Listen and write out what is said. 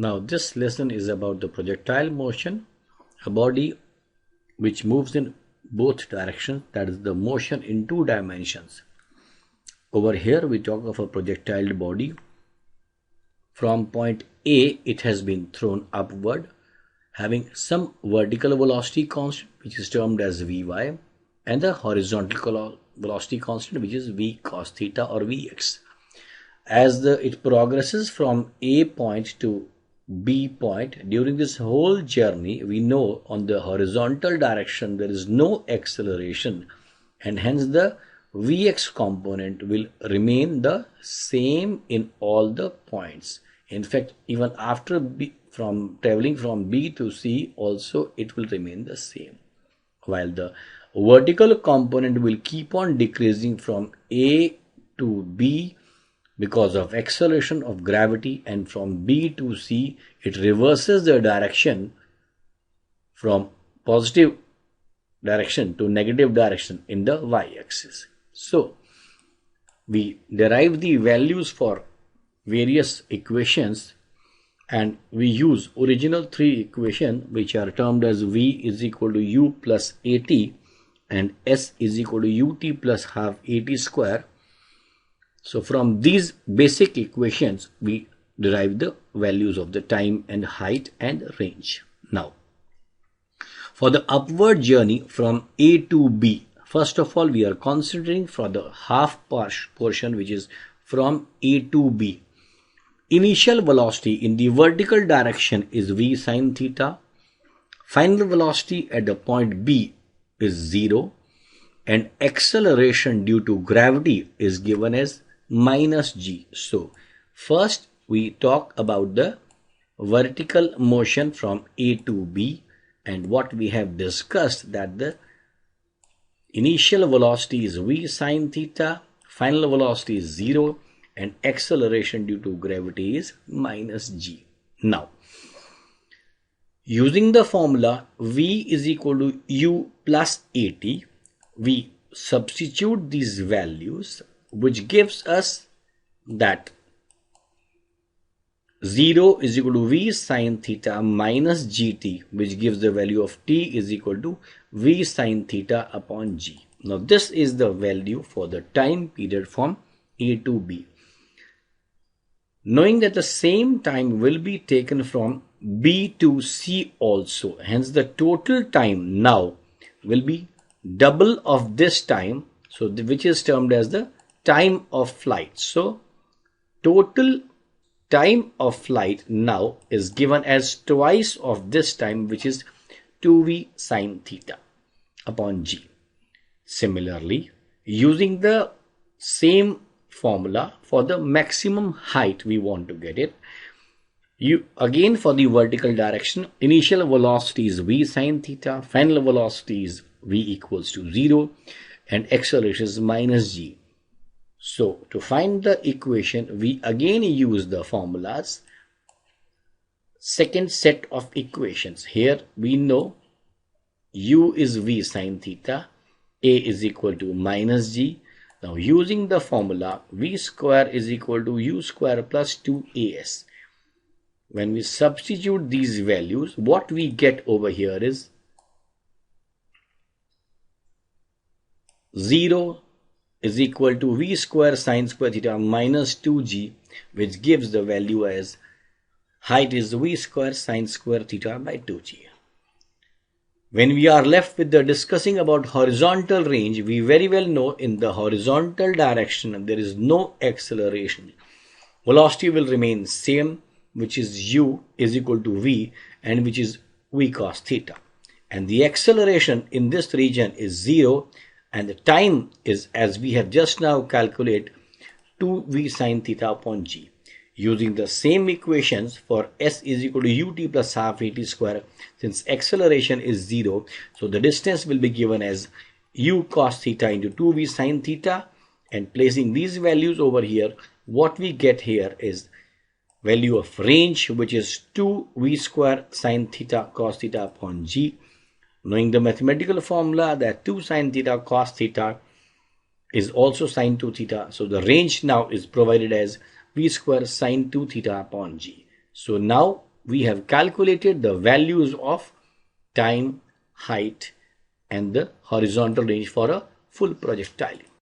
Now this lesson is about the projectile motion, a body which moves in both directions, that is the motion in two dimensions. Over here we talk of a projectile body. From point A it has been thrown upward, having some vertical velocity constant which is termed as Vy and the horizontal velocity constant which is V cos theta or Vx. As it progresses from A point to B point, during this whole journey we know on the horizontal direction there is no acceleration, and hence the Vx component will remain the same in all the points. In fact, even after traveling from B to C also it will remain the same, while the vertical component will keep on decreasing from A to B because of acceleration of gravity, and from B to C it reverses the direction from positive direction to negative direction in the y-axis. So we derive the values for various equations and we use original three equations which are termed as V is equal to U plus AT and S is equal to UT plus half AT square. So from these basic equations we derive the values of the time and height and range. Now for the upward journey from A to B, first of all we are considering for the half portion which is from A to B. Initial velocity in the vertical direction is V sin theta. Final velocity at the point B is 0 and acceleration due to gravity is given as minus g. So first we talk about the vertical motion from A to B, and what we have discussed that the initial velocity is V sin theta, final velocity is 0 and acceleration due to gravity is minus g. Now using the formula V is equal to U plus AT, we substitute these values which gives us that 0 is equal to V sin theta minus gt, which gives the value of t is equal to V sin theta upon g. Now this is the value for the time period from A to B. Knowing that the same time will be taken from B to C also, hence the total time now will be double of this time, so which is termed as the time of flight. So total time of flight now is given as twice of this time, which is 2V sin theta upon g. Similarly, using the same formula for the maximum height we want to get it, again for the vertical direction, initial velocity is V sin theta, final velocity is V equals to 0 and acceleration is minus g. So to find the equation we again use the formulas. Second set of equations, here we know U is V sin theta, A is equal to minus g. Now using the formula V square is equal to U square plus 2AS. When we substitute these values, what we get over here is 0 is equal to V square sin square theta minus 2g, which gives the value as height is V square sin square theta by 2g. When we are left with the discussing about horizontal range, we very well know in the horizontal direction there is no acceleration. Velocity will remain same, which is U is equal to V and which is V cos theta. And the acceleration in this region is 0 and the time is, as we have just now calculated, 2V sin theta upon g. Using the same equations for S is equal to ut plus half at square, since acceleration is 0, so the distance will be given as u cos theta into 2v sin theta, and placing these values over here, what we get here is value of range, which is 2v square sin theta cos theta upon g. Knowing the mathematical formula that 2 sin theta cos theta is also sin 2 theta, so the range now is provided as v square sin 2 theta upon g. So now we have calculated the values of time, height, and the horizontal range for a full projectile.